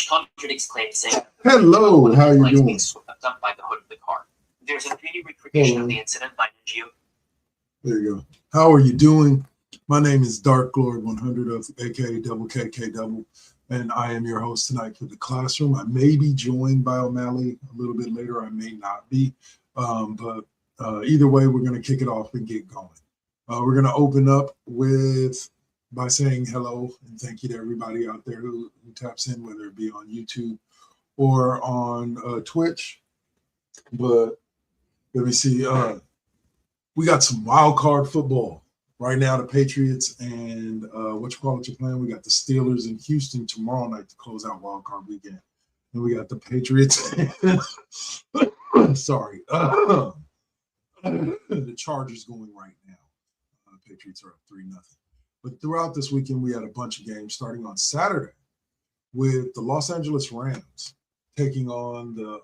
Contradicts claims saying hello, how are you doing? Being swept up by the hood of the car. There's a 3D recreation of the incident by Geo. There you go. How are you doing? My name is Dark Lord 100 of aka Double KK Double, and I am your host tonight for the classroom. I may be joined by O'Malley a little bit later. I may not be, but either way, we're going to kick it off and get going. We're going to open up by saying hello and thank you to everybody out there who taps in, whether it be on YouTube or on Twitch. But let me see. We got some wild card football right now. The Patriots and what you call it? You're playing. We got the Steelers in Houston tomorrow night to close out wild card weekend, and we got the Patriots. Sorry, the Chargers going right now. Patriots are up 3-0. But throughout this weekend, we had a bunch of games starting on Saturday with the Los Angeles Rams taking on the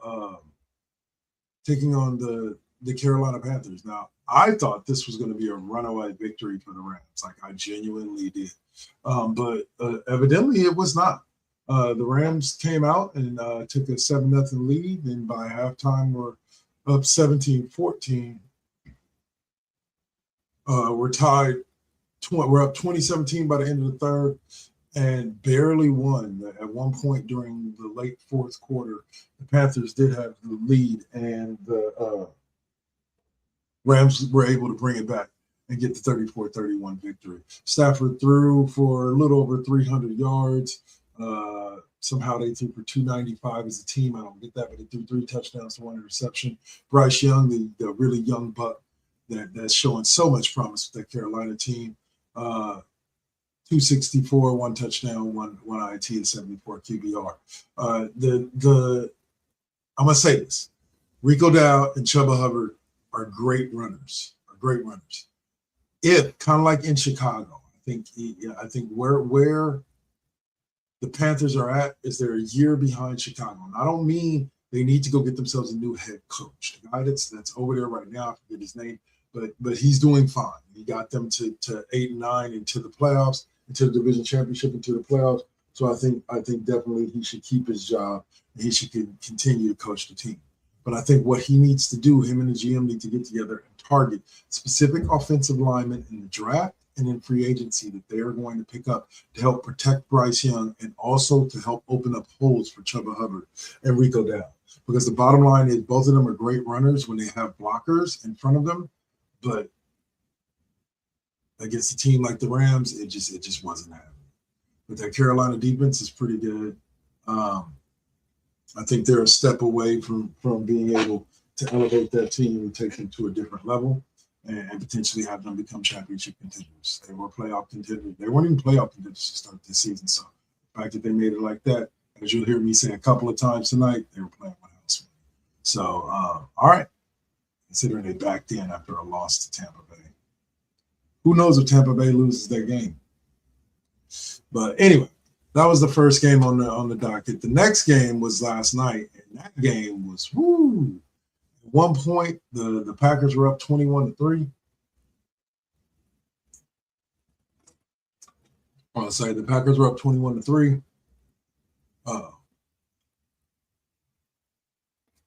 Carolina Panthers. Now, I thought this was going to be a runaway victory for the Rams, like I genuinely did. But evidently it was not. The Rams came out and took a 7-0 lead, and by halftime were up 17-14. We're tied. We're up 2017 by the end of the third and barely won. At one point during the late fourth quarter, the Panthers did have the lead, and the Rams were able to bring it back and get the 34-31 victory. Stafford threw for a little over 300 yards. Somehow they threw for 295 as a team. I don't get that, but they threw 3 touchdowns to 1 interception. Bryce Young, the really young buck that's showing so much promise with that Carolina team. 264, 1 touchdown, one IT, and 74 QBR. I'm gonna say this: Rico Dow and Chuba Hubbard are great runners. If kind of like in Chicago, I think where the Panthers are at is they're a year behind Chicago. And I don't mean they need to go get themselves a new head coach. The guy that's over there right now, I forget his name. But he's doing fine. He got them to 8-9 into the playoffs, into the division championship, into the playoffs. So I think definitely he should keep his job and he should continue to coach the team. But I think what he needs to do, him and the GM need to get together and target specific offensive linemen in the draft and in free agency that they are going to pick up to help protect Bryce Young and also to help open up holes for Chuba Hubbard and Rico Dow. Because the bottom line is both of them are great runners when they have blockers in front of them. But against a team like the Rams, it just wasn't happening. But that Carolina defense is pretty good. I think they're a step away from being able to elevate that team and take them to a different level and potentially have them become championship contenders. They were playoff contenders. They weren't even playoff contenders to start this season. So the fact that they made it like that, as you'll hear me say a couple of times tonight, they were playing with house. So, all right. Considering they backed in after a loss to Tampa Bay. Who knows if Tampa Bay loses their game? But anyway, that was the first game on the docket. The next game was last night, and that game was woo. At one point, the Packers were up 21-3. I'll say the Packers were up 21-3.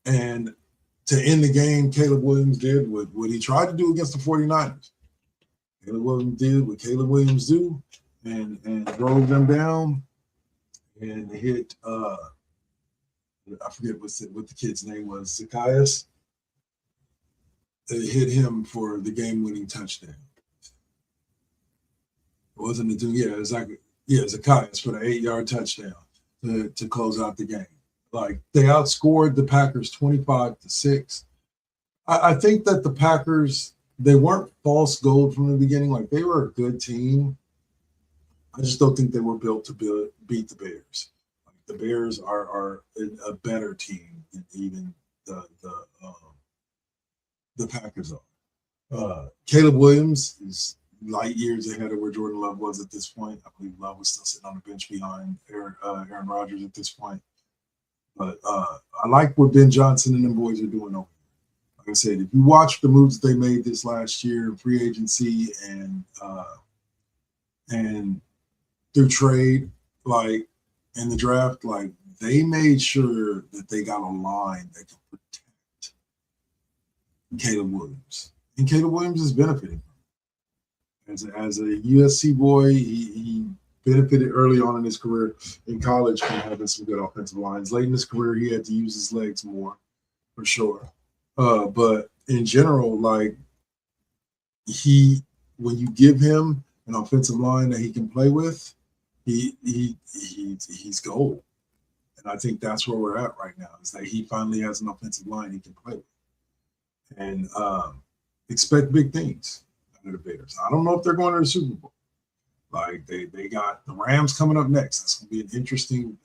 And to end the game, Caleb Williams did what he tried to do against the 49ers. Caleb Williams did what Caleb Williams do and drove them down and hit I forget what the kid's name was, Zacchaeus. It hit him for the game-winning touchdown. It wasn't a dude, Zacchaeus for the 8-yard touchdown to close out the game. Like, they outscored the Packers 25-6. I think that the Packers, they weren't false gold from the beginning. Like, they were a good team. I just don't think they were built to beat the Bears. Like, the Bears are a better team than even the Packers are. Caleb Williams is light years ahead of where Jordan Love was at this point. I believe Love was still sitting on the bench behind Aaron Rodgers at this point. But I like what Ben Johnson and them boys are doing over there. Like I said, if you watch the moves they made this last year in free agency and through trade, like in the draft, like they made sure that they got a line that could protect Caleb Williams. And Caleb Williams is benefiting from it. As a USC boy, he benefited early on in his career in college from having some good offensive lines. Late in his career, he had to use his legs more, for sure. But in general, like when you give him an offensive line that he can play with, he's gold. And I think that's where we're at right now, is that he finally has an offensive line he can play with. And expect big things out of the Bears. I don't know if they're going to the Super Bowl. Like they got the Rams coming up next. That's going to be an interesting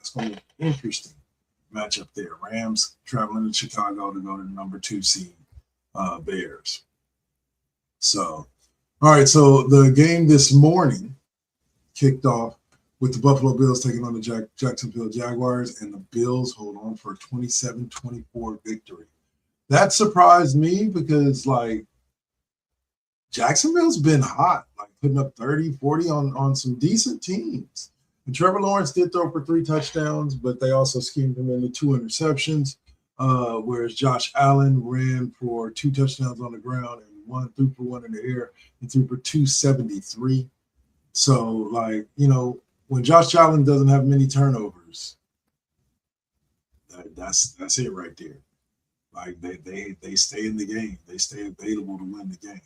matchup there. Rams traveling to Chicago to go to the number 2 seed Bears. So, all right. So the game this morning kicked off with the Buffalo Bills taking on the Jacksonville Jaguars, and the Bills hold on for a 27-24 victory. That surprised me because, like, Jacksonville's been hot, like putting up 30, 40 on some decent teams. And Trevor Lawrence did throw for 3 touchdowns, but they also schemed him into 2 interceptions, whereas Josh Allen ran for 2 touchdowns on the ground and threw for 1 in the air and threw for 273. So, like, you know, when Josh Allen doesn't have many turnovers, that's it right there. Like, they stay in the game. They stay available to win the game.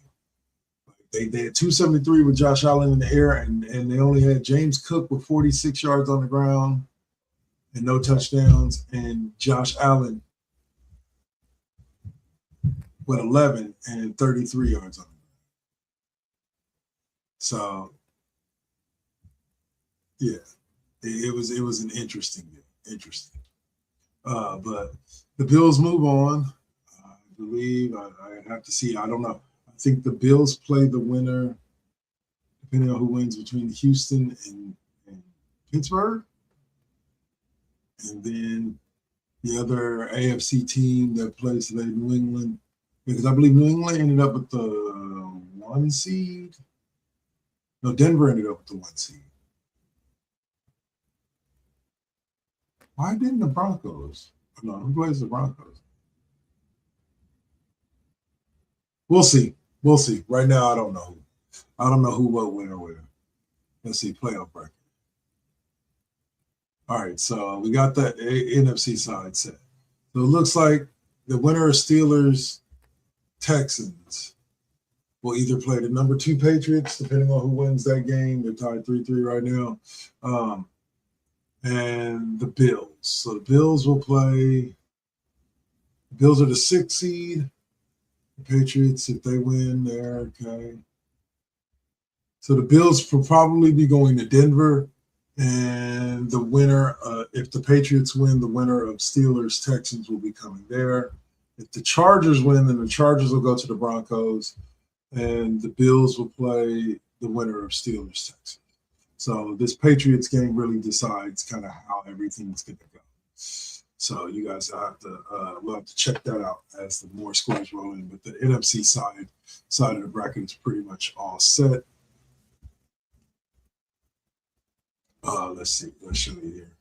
They had 273 with Josh Allen in the air, and they only had James Cook with 46 yards on the ground and no touchdowns, and Josh Allen with 11 and 33 yards on the ground. So, yeah, it was an interesting game. But the Bills move on. I believe I have to see. I don't know. I think the Bills play the winner, depending on who wins between Houston and Pittsburgh. And then the other AFC team that plays today, New England, because I believe New England ended up with the 1 seed. No, Denver ended up with the 1 seed. Why didn't the Broncos? No, who plays the Broncos? We'll see. Right now, I don't know. I don't know who, what, when, or where. Let's see, playoff bracket. All right, so we got that NFC side set. So it looks like the winner of Steelers, Texans will either play the number 2 Patriots, depending on who wins that game. They're tied 3-3 right now. And the Bills. So the Bills will play. The Bills are the 6th seed. The Patriots, if they win, they're okay. So the Bills will probably be going to Denver, and the winner, if the Patriots win, the winner of Steelers, Texans will be coming there. If the Chargers win, then the Chargers will go to the Broncos, and the Bills will play the winner of Steelers, Texans. So this Patriots game really decides kind of how everything's going to go. So you guys have to we'll have to check that out as the more scores roll in. But the NFC side of the bracket is pretty much all set. Let's see. Let's show you here.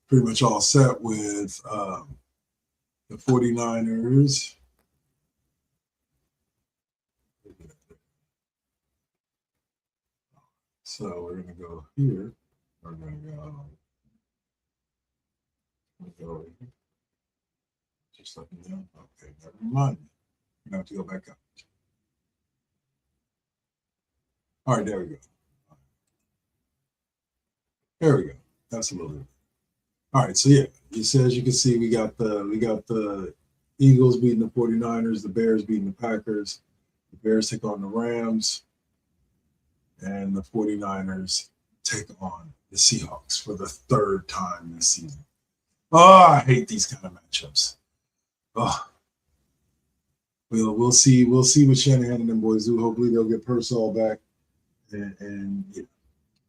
Pretty much all set with the 49ers. So we're going to go here. We're going to go over here. Just let me know. Okay, never mind. You're going to have to go back up. All right, there we go. There we go. That's a little bit. All right, so yeah, as you can see, we got the Eagles beating the 49ers, the Bears beating the Packers, the Bears take on the Rams, and the 49ers take on the Seahawks for the third time this season. Oh, I hate these kind of matchups. Oh, we'll see what Shanahan and them boys do. Hopefully they'll get Purcell back, and yeah.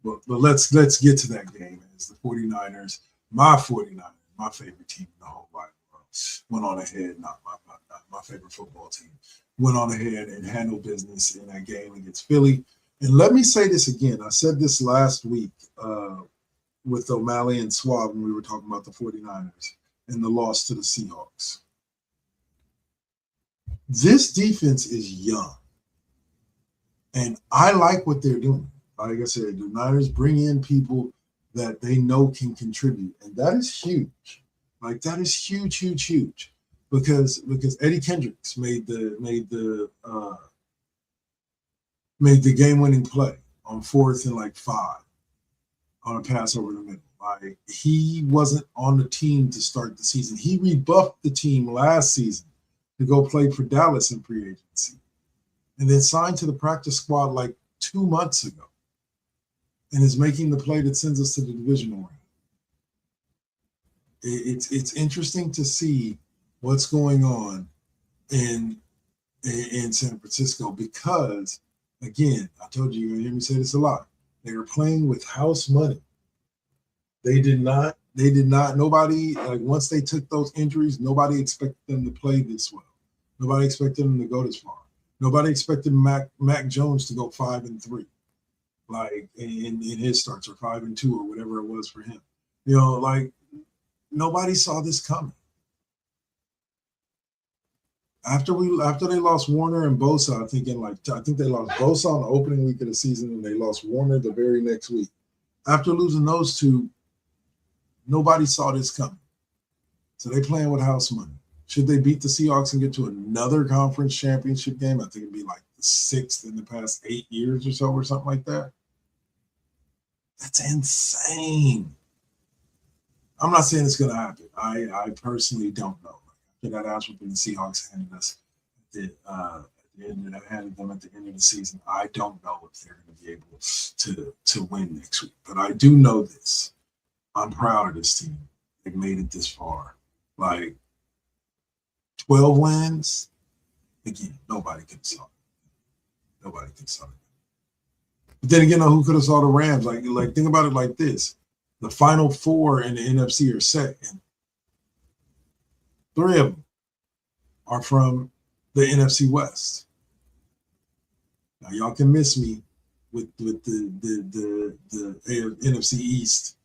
But let's get to that game. As the 49ers, my 49ers, my favorite team in the whole wide world, went on ahead. Not my favorite football team, went on ahead and handled business in that game against Philly. And let me say this again. I said this last week with O'Malley and Swab when we were talking about the 49ers and the loss to the Seahawks. This defense is young, and I like what they're doing. Like I said, the Niners bring in people that they know can contribute, and that is huge. Like that is huge, because Eddie Kendricks made the game-winning play on 4th and 5 on a pass over the middle. Like he wasn't on the team to start the season. He rebuffed the team last season to go play for Dallas in free agency, and then signed to the practice squad like 2 months ago, and is making the play that sends us to the divisional round. It's interesting to see what's going on in San Francisco because, again, I told you, you're gonna hear me say this a lot. They were playing with house money. They did not. Nobody, like once they took those injuries, nobody expected them to play this well. Nobody expected them to go this far. Nobody expected Mac Jones to go 5-3, like in his starts, or 5-2, or whatever it was for him. You know, like nobody saw this coming. After they lost Warner and Bosa, I think they lost Bosa on the opening week of the season, and they lost Warner the very next week. After losing those two, nobody saw this coming. So they playing with house money. Should they beat the Seahawks and get to another conference championship game? I think it'd be like the 6th in the past 8 years or so, or something like that. That's insane. I'm not saying it's going to happen. I personally don't know. After that ass whooping the Seahawks handed us handed them at the end of the season, I don't know if they're going to be able to win next week. But I do know this. I'm proud of this team. They've made it this far. Like 12 wins. Again, nobody could have saw it. Nobody could have saw it. But then again, who could have saw the Rams? Like think about it like this. The final 4 in the NFC are set, and 3 of them are from the NFC West. Now y'all can miss me with the NFC East,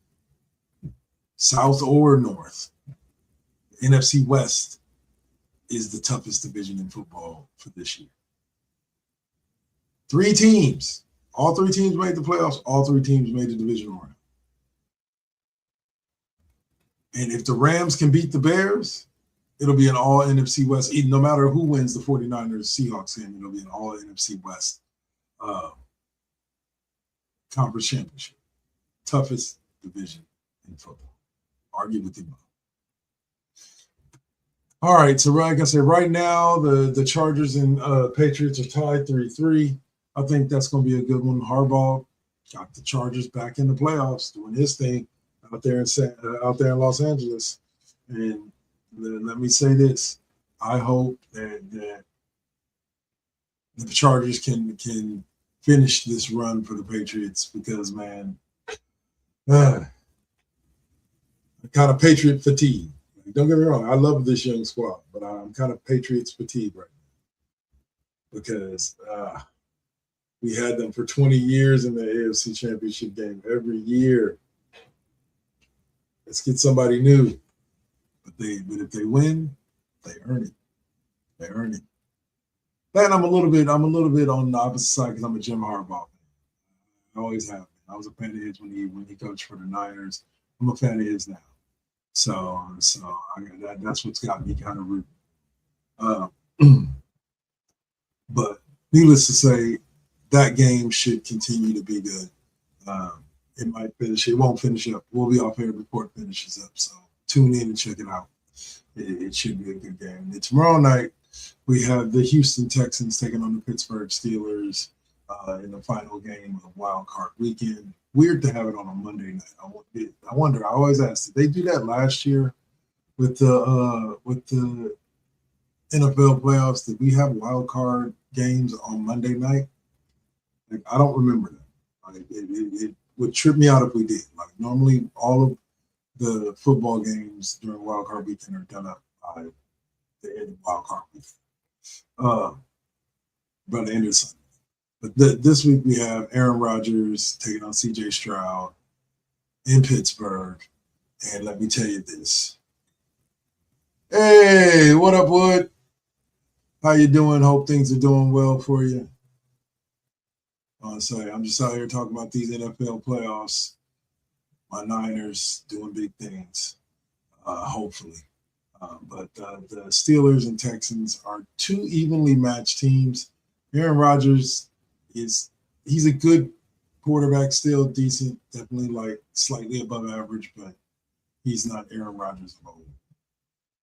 South or North. The NFC West is the toughest division in football for this year. 3 teams. All 3 teams made the playoffs. All 3 teams made the divisional round. And if the Rams can beat the Bears, it'll be an all NFC West. No matter who wins the 49ers Seahawks game, it'll be an all NFC West conference championship. Toughest division in football. Argue with them. All right, so like I said, right now the Chargers and Patriots are tied 3-3. I think that's going to be a good one. Harbaugh got the Chargers back in the playoffs, doing his thing out there in Los Angeles. And let me say this: I hope that the Chargers can finish this run for the Patriots because, man, kind of Patriot fatigue. Don't get me wrong, I love this young squad, but I'm kind of Patriots fatigue right now because we had them for 20 years in the AFC Championship game every year. Let's get somebody new. But if they win, they earn it. They earn it. And I'm a little bit on the opposite side because I'm a Jim Harbaugh fan. I always have been. I was a fan of his when he coached for the Niners. I'm a fan of his now. So that's what's got me kind of rooting. But needless to say, that game should continue to be good. It might finish. It won't finish up. We'll be off air before it finishes up. So tune in and check it out. It should be a good game. And tomorrow night, we have the Houston Texans taking on the Pittsburgh Steelers in the final game of Wild Card Weekend. Weird to have it on a Monday night. I wonder. I always ask, did they do that last year with the NFL playoffs? Did we have wild card games on Monday night? Like, I don't remember that. Like, it would trip me out if we did. Like, normally all of the football games during Wild Card Weekend are done up by the end of Wild Card Weekend. By the end of Sunday. But this week we have Aaron Rodgers taking on C.J. Stroud in Pittsburgh. And let me tell you this. Hey, what up, Wood? How you doing? Hope things are doing well for you. I'm just out here talking about these NFL playoffs. My Niners doing big things, hopefully. But the Steelers and Texans are two evenly matched teams. Aaron Rodgers he's a good quarterback, still decent, definitely like slightly above average, but he's not Aaron Rodgers of old.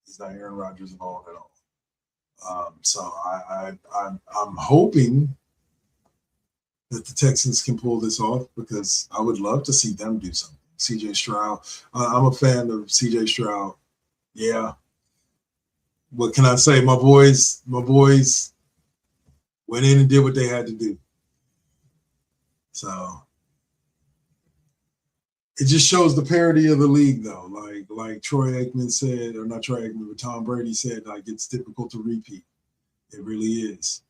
He's not Aaron Rodgers of old at all. So I'm hoping that the Texans can pull this off because I would love to see them do something. C.J. Stroud. I'm a fan of C.J. Stroud. Yeah. What can I say? My boys went in and did what they had to do. So it just shows the parity of the league, though. Like Troy Aikman said, or not Troy Aikman, but Tom Brady said, like, it's difficult to repeat. It really is.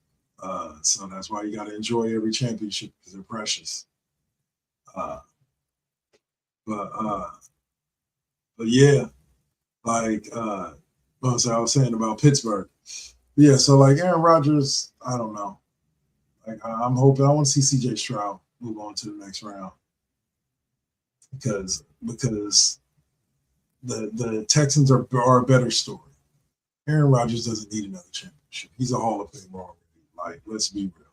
So that's why you got to enjoy every championship because they're precious. But yeah, like I was saying about Pittsburgh. Yeah, so like Aaron Rodgers, I don't know. Like I'm hoping I want to see C.J. Stroud move on to the next round because the Texans are a better story. Aaron Rodgers doesn't need another championship. He's a Hall of Famer already. Like, let's be real.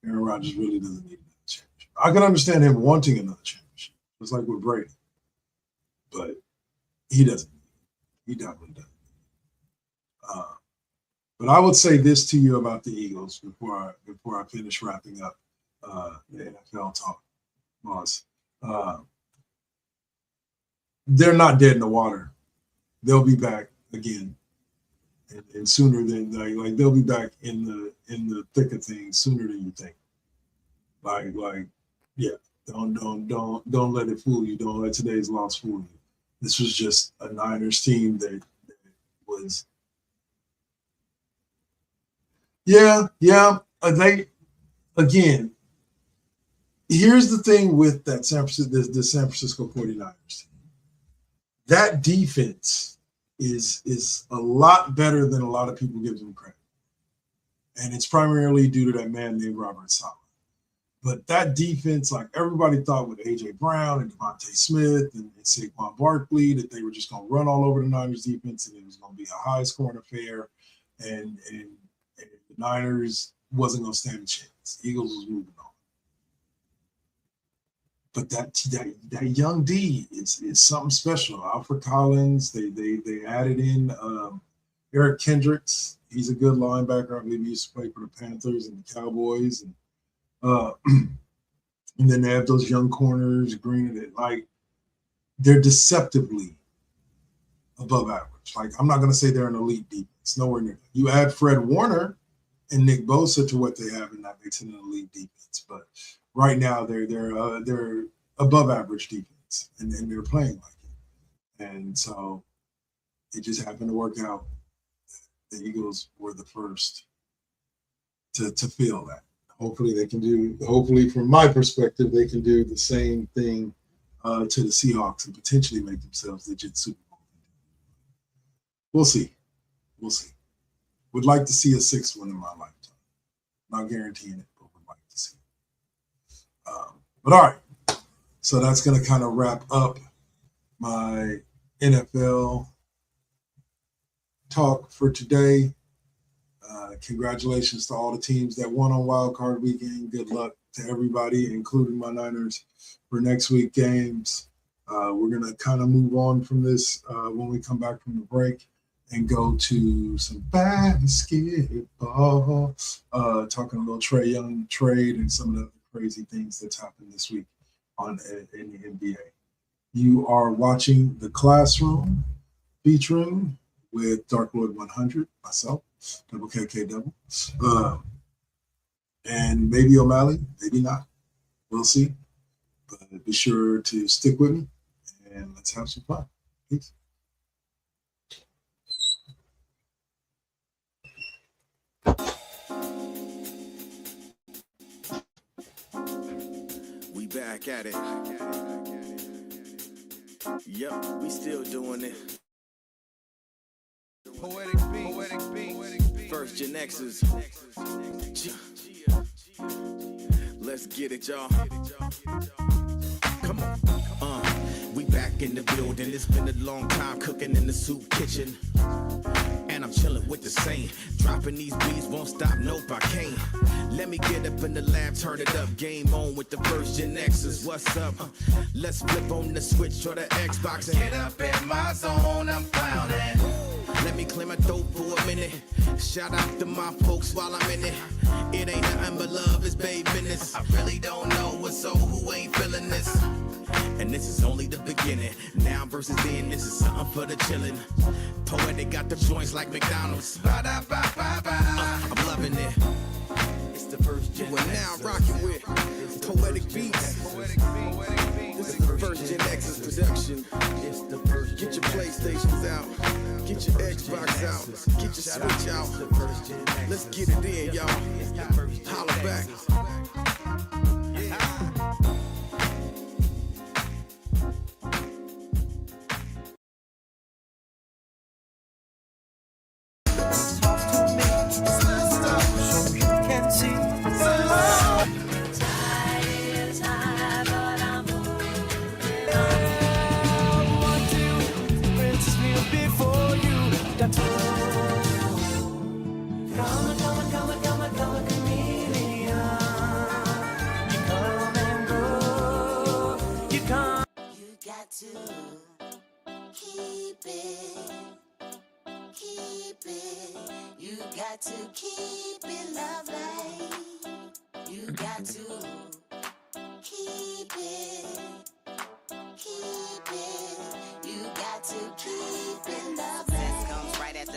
Aaron Rodgers really doesn't need another championship. I can understand him wanting another championship. It's like with Brady. But he doesn't. He definitely doesn't. But I would say this to you about the Eagles before I finish wrapping up the NFL talk, Moss. They're not dead in the water. They'll be back again, and sooner than like they'll be back in the thick of things sooner than you think. Like yeah. Don't let it fool you. Don't let today's loss fool you. This was just a Niners team that was. Yeah. They again. Here's the thing with that the San Francisco 49ers team. That defense is a lot better than a lot of people give them credit, and it's primarily due to that man named Robert Saleh. But that defense, like everybody thought with A.J. Brown and Devontae Smith and Saquon Barkley, that they were just going to run all over the Niners defense and it was going to be a high-scoring affair and the Niners wasn't going to stand a chance. Eagles was moving on. But that young D is something special. Alfred Collins, they added in Eric Kendricks. He's a good linebacker. I believe he used to play for the Panthers and the Cowboys and then they have those young corners, Green, and like they're deceptively above average. Like I'm not going to say they're an elite defense, nowhere near. You add Fred Warner, and Nick Bosa to what they have, and that makes it an elite defense. But right now, they're above average defense, and they're playing like it. And so it just happened to work out. The Eagles were the first to feel that. Hopefully they can do. Hopefully, from my perspective, they can do the same thing to the Seahawks and potentially make themselves legit Super Bowl. We'll see. We'll see. Would like to see a sixth one in my lifetime. Not guaranteeing it, but would like to see it. But all right. So that's going to kind of wrap up my NFL talk for today. Congratulations to all the teams that won on Wild Card Weekend. Good luck to everybody, including my Niners, for next week games. We're going to kind of move on from this when we come back from the break and go to some basketball, talking a little Trae Young trade and some of the crazy things that's happened this week in the NBA. You are watching The Classroom, featuring with Dark Lord 100, myself, Double KK Double, and maybe O'Malley, maybe not. We'll see. But be sure to stick with me, and let's have some fun. Peace. We back at it. Yep, we still doing it. Poetic beat. First GenXers. Let's get it, y'all. Come on. We back in the building. It's been a long time cooking in the soup kitchen. And I'm chilling with the same. Dropping these beats won't stop, nope, I can't. Let me get up in the lab, turn it up. Game on with the first GenXers. What's up? Let's flip on the switch or the Xbox and get up in my zone, I'm clowning. Let me clear my throat for a minute. Shout out to my folks while I'm in it. It ain't nothing but love, it's babe business. I really don't know what's so who ain't feeling this. And this is only the beginning. Now versus then, this is something for the chillin'. Poetic got the joints like McDonald's. I'm loving it. It's the first gen. We're now rocking with Poetic Beats. This is the first GenXers production. Get your PlayStations out. Get your Xbox out. Get your Switch out. Let's get it in, y'all. Holla back.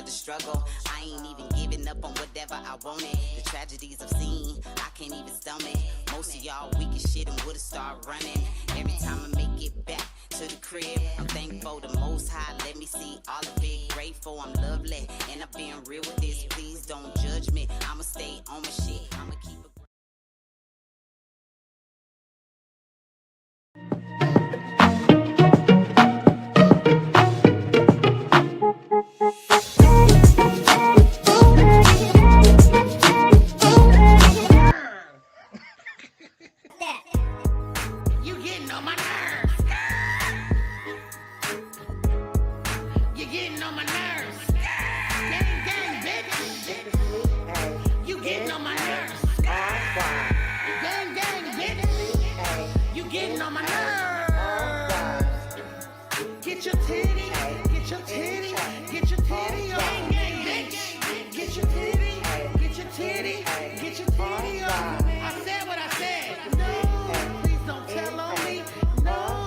Struggle. I ain't even giving up on whatever I wanted. The tragedies I've seen, I can't even stomach. Most of y'all weak as shit and would've started running. Every time I make it back to the crib, I'm thankful the Most High let me see all of it. Grateful I'm lovely, and I'm being real with this. Please don't judge me. I'ma stay on my shit. I'ma keep it. I said what I said. No, please don't tell on me. No.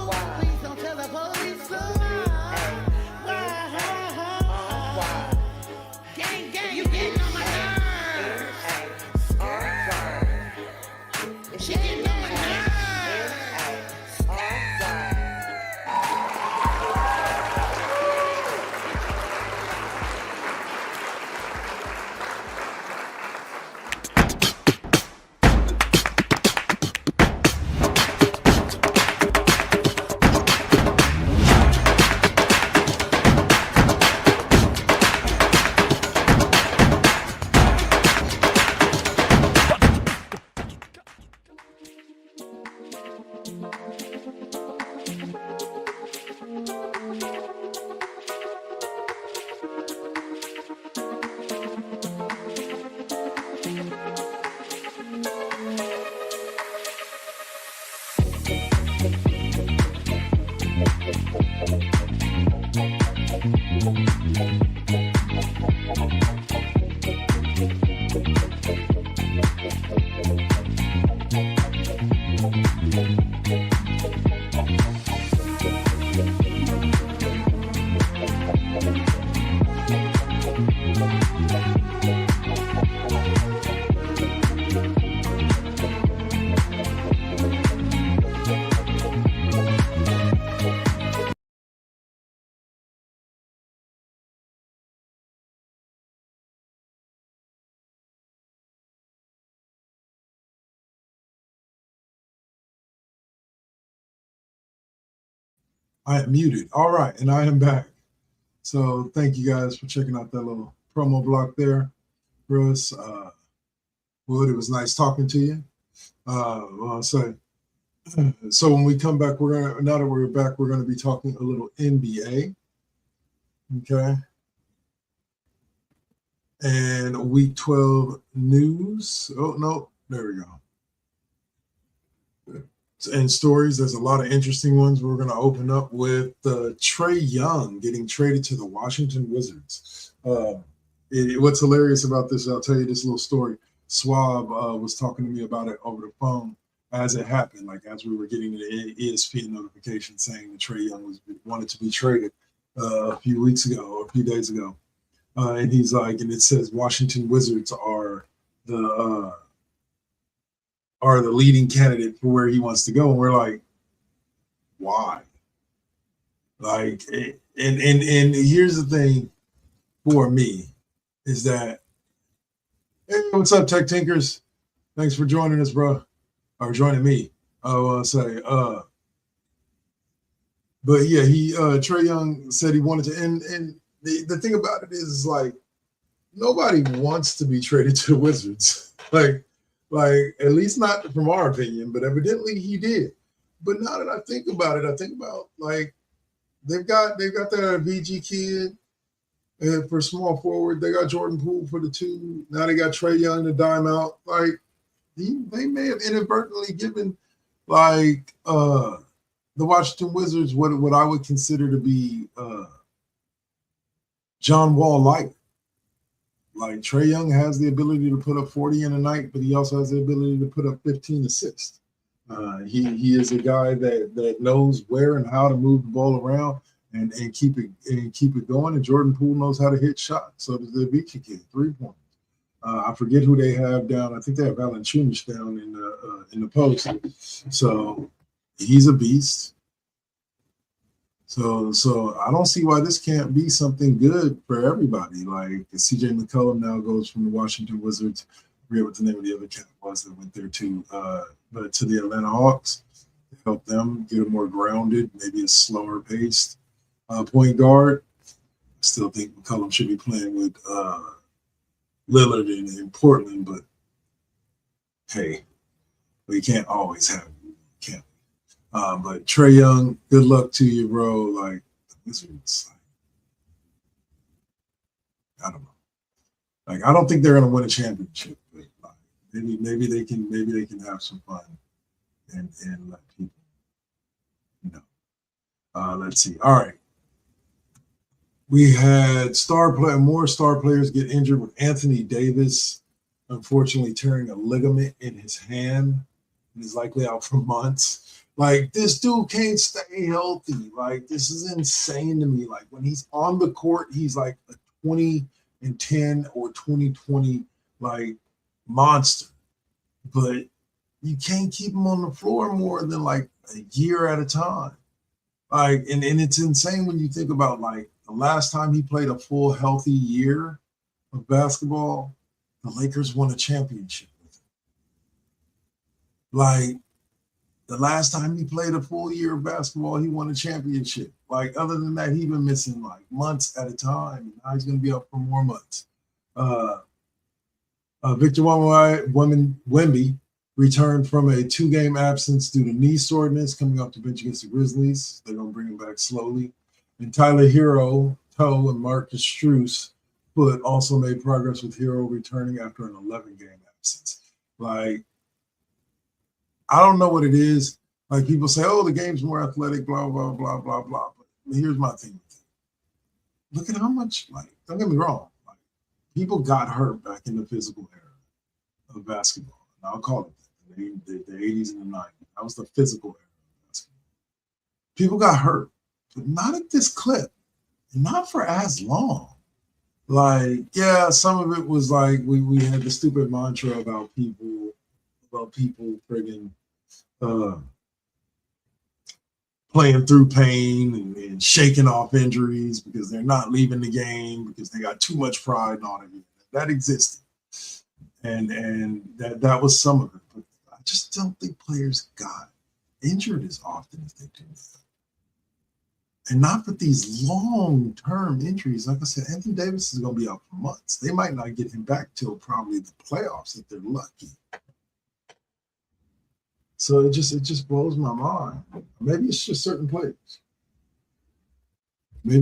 I am muted. All right, and I am back. So thank you guys for checking out that little promo block there for us. Wood, it was nice talking to you. So when we come back, now that we're back, we're gonna be talking a little NBA. Okay. And week 12 news. Oh no, there we go. And stories. There's a lot of interesting ones. We're going to open up with Trae Young getting traded to the Washington Wizards. What's hilarious about this, I'll tell you this little story. Swab was talking to me about it over the phone as it happened, like as we were getting the ESPN notification saying that Trae Young wanted to be traded a few weeks ago or a few days ago. And he's like, and it says Washington Wizards are the leading candidate for where he wants to go. And we're like, why? Like, and here's the thing for me is that, hey, what's up, Tech Tinkers? Thanks for joining us, bro, or joining me. I want to say, but yeah, Trae Young said he wanted to, and the thing about it is like, nobody wants to be traded to the Wizards. Like at least not from our opinion, but evidently he did. But now that I think about it, I think about like they've got that VG kid for small forward. They got Jordan Poole for the 2. Now they got Trae Young to dime out. Like they may have inadvertently given like the Washington Wizards what I would consider to be John Wall light. Like Trae Young has the ability to put up 40 in a night, but he also has the ability to put up 15 assists. He is a guy that knows where and how to move the ball around and keep it going. And Jordan Poole knows how to hit shots. So does the Vici kid, 3-pointers. I forget who they have down. I think they have Valanciunas down in the post. So he's a beast. So I don't see why this can't be something good for everybody. Like CJ McCollum now goes from the Washington Wizards. I forget what the name of the other cat was that went there too, but to the Atlanta Hawks to help them get a more grounded, maybe a slower paced point guard. I still think McCollum should be playing with Lillard in Portland, but hey, we can't always have it, can't we? But Trae Young, good luck to you, bro. Like the Wizards, I don't know. Like I don't think they're gonna win a championship, but like, maybe they can have some fun and let people know. Let's see. All right. We had more star players get injured with Anthony Davis, unfortunately tearing a ligament in his hand and is likely out for months. Like, this dude can't stay healthy. Like, this is insane to me. Like, when he's on the court, he's like a 20-10 or 20-20 like monster. But you can't keep him on the floor more than like a year at a time. Like, and it's insane when you think about like the last time he played a full healthy year of basketball, the Lakers won a championship with him. Like, the last time he played a full year of basketball, he won a championship. Like, other than that, he's been missing like months at a time. And now he's going to be up for more months. Victor Wemby returned from a 2-game absence due to knee soreness, coming off the bench against the Grizzlies. They're going to bring him back slowly. And Tyler Hero, toe, and Marcus Strus foot also made progress with Hero returning after an 11-game absence. Like, I don't know what it is. Like people say, oh, the game's more athletic, blah, blah, blah, blah, blah. But here's my thing with it. Look at how much, like, don't get me wrong, like, people got hurt back in the physical era of basketball. And I'll call it that, the 80s and the 90s. That was the physical era of basketball. People got hurt, but not at this clip, and not for as long. Like, yeah, some of it was like we had the stupid mantra about people friggin' playing through pain and shaking off injuries because they're not leaving the game because they got too much pride and all that. That existed. And that was some of it. But I just don't think players got injured as often as they do now. And not for these long-term injuries. Like I said, Anthony Davis is going to be out for months. They might not get him back till probably the playoffs if they're lucky. So it just blows my mind. Maybe it's just certain players. We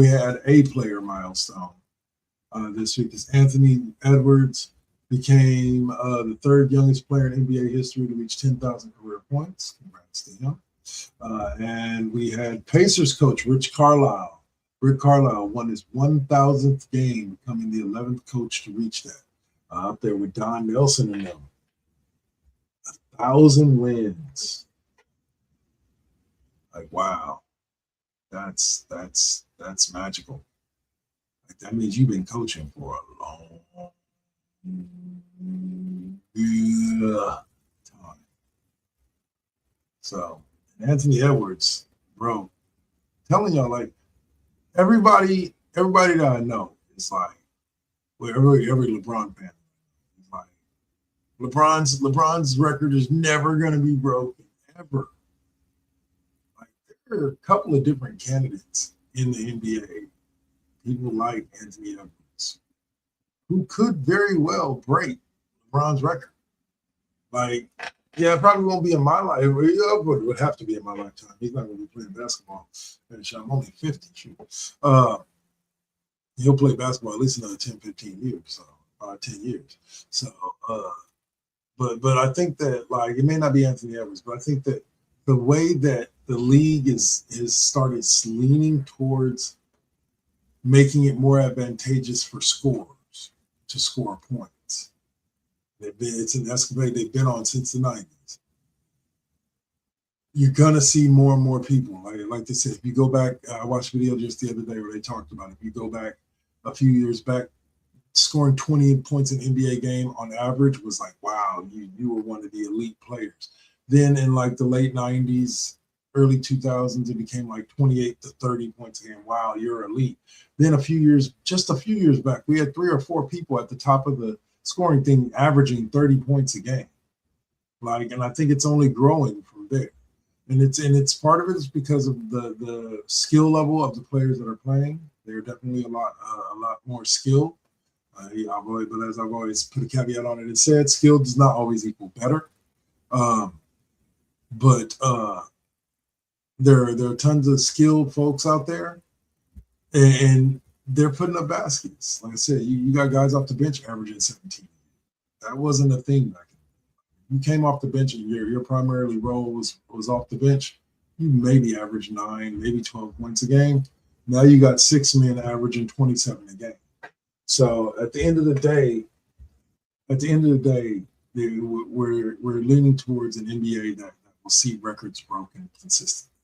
had a player milestone this week. This Anthony Edwards became the third youngest player in NBA history to reach 10,000 career points. Congrats to him. And we had Pacers coach Rick Carlisle. Rick Carlisle won his 1,000th game, becoming the 11th coach to reach that. Up there with Don Nelson and them. 1,000 wins. Like, wow. That's magical. Like, that means you've been coaching for a long time. So, Anthony Edwards, bro, telling y'all, like, everybody that I know is like, well, every LeBron fan, is like, LeBron's record is never going to be broken, ever. Like, there are a couple of different candidates in the NBA, people like Anthony Edwards, who could very well break LeBron's record. Like, yeah, it probably won't be in my life. It would have to be in my lifetime. He's not going to be playing basketball. I'm only 50. He'll play basketball at least another 10, 15 years, so 10 years. So, but I think that, like, it may not be Anthony Edwards, but I think that the way that the league is started leaning towards making it more advantageous for scorers to score points. It's an escalade they've been on since the 90s. You're going to see more and more people. Like they said, if you go back, I watched a video just the other day where they talked about it. If you go back a few years back, scoring 20 points in an NBA game on average was like, wow, you were one of the elite players. Then in like the late 90s, early 2000s, it became like 28 to 30 points a game. Wow, you're elite. Then just a few years back, we had 3 or 4 people at the top of the scoring thing averaging 30 points a game. Like, and I think it's only growing from there. And it's part of it is because of the skill level of the players that are playing. They're definitely a lot more skilled. But as I've always put a caveat on it and said, skill does not always equal better. But there are tons of skilled folks out there, and they're putting up baskets. Like I said, you got guys off the bench averaging 17. That wasn't a thing back then. You came off the bench and your primarily role was off the bench. You maybe averaged 9, maybe 12 points a game. Now you got 6 men averaging 27 a game. So at the end of the day, we're leaning towards an NBA that will see records broken consistently.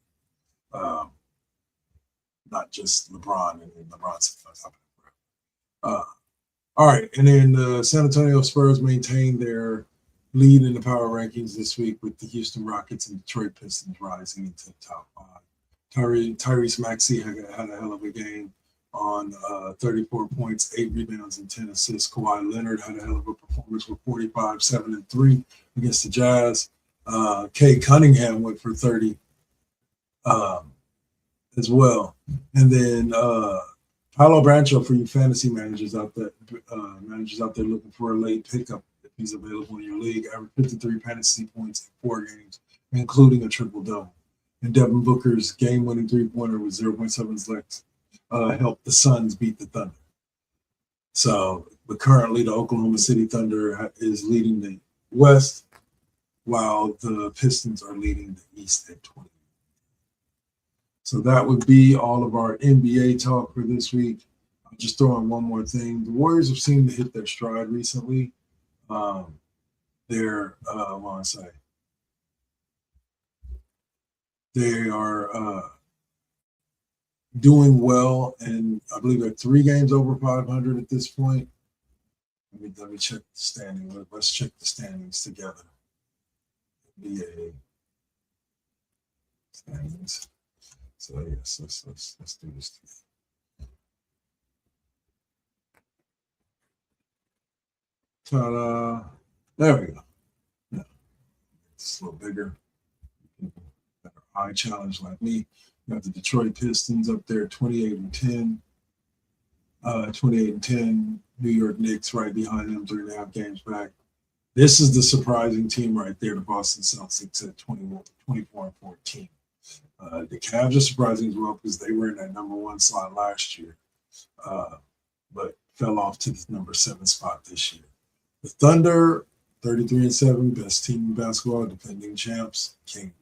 Not just LeBron and LeBron's on top of it. All right, and then the San Antonio Spurs maintained their lead in the power rankings this week with the Houston Rockets and Detroit Pistons rising into the top 5. Tyrese Maxey had a hell of a game on 34 points, 8 rebounds, and 10 assists. Kawhi Leonard had a hell of a performance with 45, 7, and 3 against the Jazz. Kay Cunningham went for 30 as well. And then Paolo Brancho, for you fantasy managers out there looking for a late pickup, if he's available in your league, averaged 53 fantasy points in 4 games, including a triple-double. And Devin Booker's game-winning three-pointer with 0.7 seconds helped the Suns beat the Thunder. So, but currently the Oklahoma City Thunder is leading West, while the Pistons are leading the East at 20. So that would be all of our NBA talk for this week. I'll just throw in one more thing. The Warriors have seemed to hit their stride recently. They are doing well, and I believe they're 3 games over 500 at this point. Let me check the standing. Let's check the standings together. NBA standings. So yes, let's do this together. Ta-da! There we go. Yeah. It's a little bigger. People that are high challenge like me. You got the Detroit Pistons up there, 28-10. 28-10. New York Knicks right behind them, 3.5 games back. This is the surprising team right there, the Boston Celtics at 24-14. The Cavs are surprising as well because they were in that number 1 slot last year, but fell off to the number 7 spot this year. The Thunder, 33-7, best team in basketball, defending champs. Can't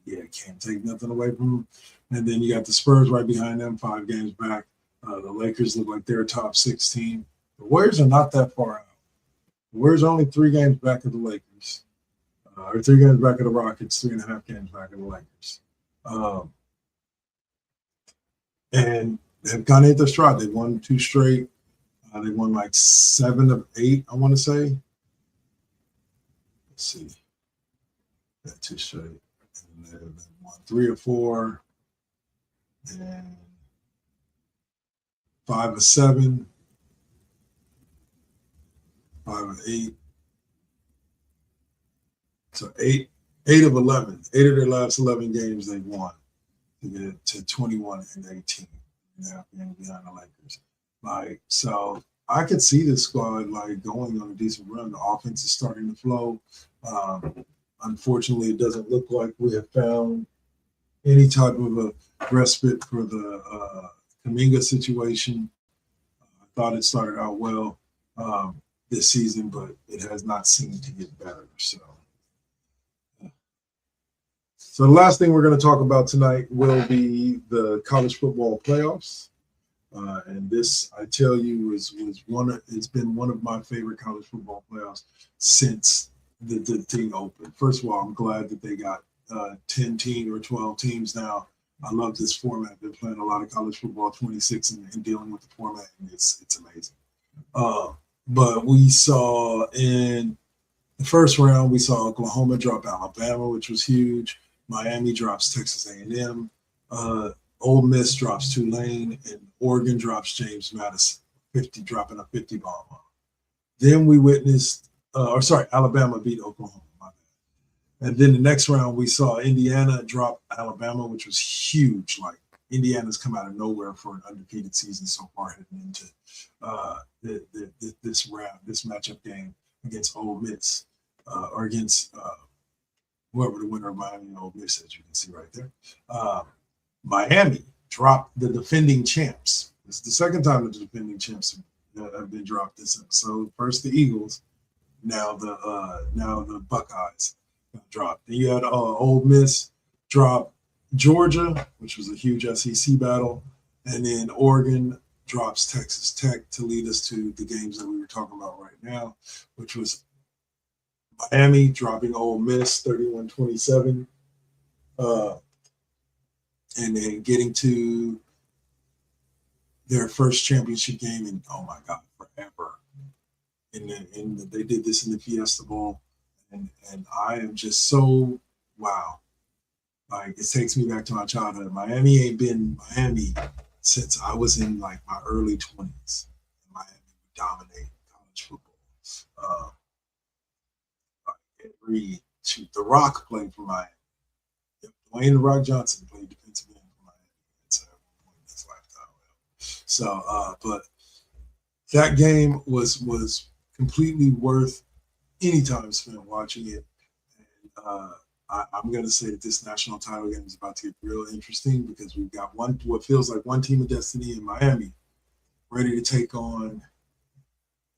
take nothing away from them. And then you got the Spurs right behind them, 5 games back. The Lakers look like they're a top 6 team. The Warriors are not that far out. The Warriors are only 3 games back of the Lakers, or 3 games back of the Rockets, 3.5 games back of the Lakers. And they've kind of hit their stride. They won 2 straight. They won like 7 of 8, I want to say. Let's see. Yeah, 2 straight. And they won 3 or 4. And 5 of 7. 5 of 8. So 8 of 11. 8 of their last 11 games they've won to get to 21-18. Now behind the Lakers. Like, so I could see this squad like going on a decent run. The offense is starting to flow. Unfortunately, it doesn't look like we have found any type of a respite for the Kuminga situation. I thought it started out well this season, but it has not seemed to get better. So the last thing we're going to talk about tonight will be the college football playoffs. And this, I tell you, it's been one of my favorite college football playoffs since the thing opened. First of all, I'm glad that they got 10 teams or 12 teams now. I love this format. I've been playing a lot of college football, 26, and dealing with the format, and it's amazing. But we saw in the first round, we saw Oklahoma drop Alabama, which was huge. Miami drops Texas A&M. Ole Miss drops Tulane, and Oregon drops James Madison, dropping a 50 bomb. Then we witnessed, Alabama beat Oklahoma. And then the next round, we saw Indiana drop Alabama, which was huge. Like, Indiana's come out of nowhere for an undefeated season so far heading into this matchup game against Ole Miss, or against whoever the winner of Miami and Ole Miss, as you can see right there. Miami dropped the defending champs. It's the second time that the defending champs have been dropped this episode. First the Eagles, now the Buckeyes got dropped. Then you had Ole Miss drop Georgia, which was a huge SEC battle, and then Oregon drops Texas Tech to lead us to the games that we were talking about right now, which was Miami dropping Ole Miss 31-27, and then getting to their first championship game in, oh my God, forever. And they did this in the Fiesta Bowl, and I am just so wow. Like, it takes me back to my childhood. Miami ain't been Miami since I was in like my early 20s. Miami would dominate college football. The Rock played for Miami. Dwayne "The Rock" Johnson played defensive end for Miami at one point in his lifetime. So, but that game was completely worth any time spent watching it. And I'm going to say that this national title game is about to get real interesting because we've got what feels like one team of destiny in Miami ready to take on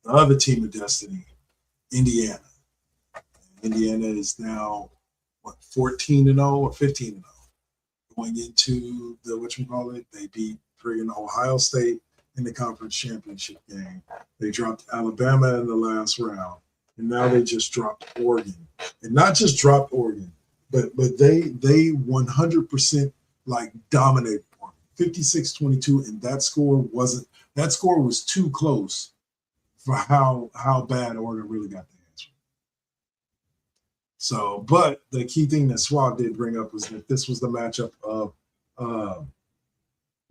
the other team of destiny, Indiana. Indiana is now, 14-0 or 15-0. Going into the, whatchamacallit, they beat friggin' Ohio State in the conference championship game. They dropped Alabama in the last round. And now they just dropped Oregon. And not just dropped Oregon, but they 100% like dominated Oregon. 56-22, and that score was too close for how bad Oregon really got the answer. So, but the key thing that Swab did bring up was that this was the matchup of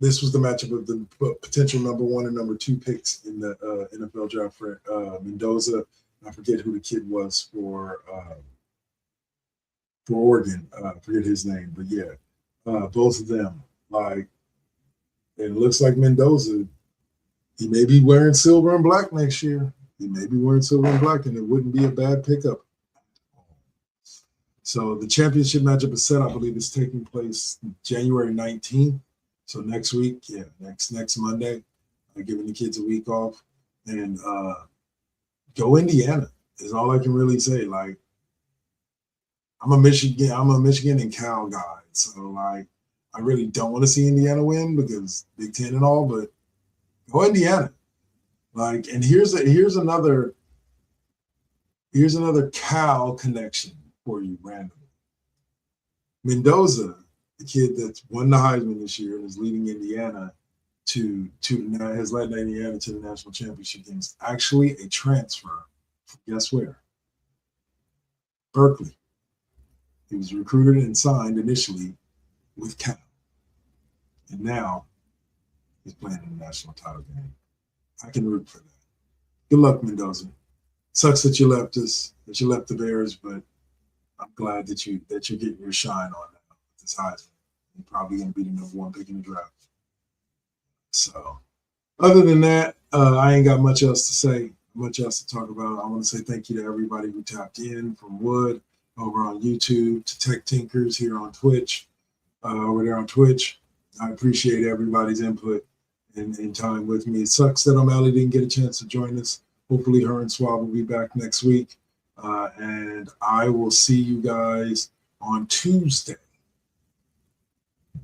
the potential number 1 and number 2 picks in the NFL draft for Mendoza. I forget who the kid was for Oregon. I forget his name, but yeah, both of them. Like, it looks like Mendoza, he may be wearing silver and black next year. He may be wearing silver and black, and it wouldn't be a bad pickup. So the championship matchup is set. I believe it's taking place January 19th. So next week, next Monday, giving the kids a week off, and go Indiana is all I can really say. Like, I'm a Michigan and Cal guy, so like I really don't want to see Indiana win because Big Ten and all, but go Indiana. Like, and here's another Cal connection for you randomly. Mendoza, the kid that's won the Heisman this year and is leading Indiana has led Indiana to the national championship games. Actually, a transfer from guess where? Berkeley. He was recruited and signed initially with Cal, and now he's playing in the national title game. I can root for that. Good luck, Mendoza. Sucks that you left us, that you left the Bears, but I'm glad that you're getting your shine on now with this Heisman. You're probably going to be the number 1 pick in the draft. So, other than that, I ain't got much else to say, much else to talk about. I want to say thank you to everybody who tapped in, from Wood over on YouTube to Tech Tinkers here on Twitch, over there on Twitch. I appreciate everybody's input and time with me. It sucks that O'Malley didn't get a chance to join us. Hopefully her and Swab will be back next week. And I will see you guys on Tuesday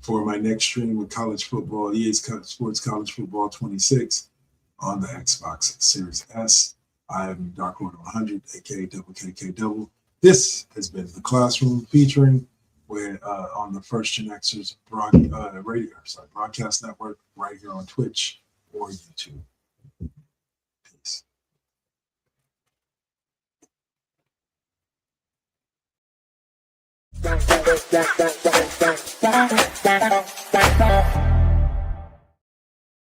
for my next stream with college football, EA Sports College Football 26 on the Xbox Series S. I am Dark Lord 100, aka Double KK Double. This has been The Classroom, featuring on the first GenXers broadcast network right here on Twitch or YouTube. Peace.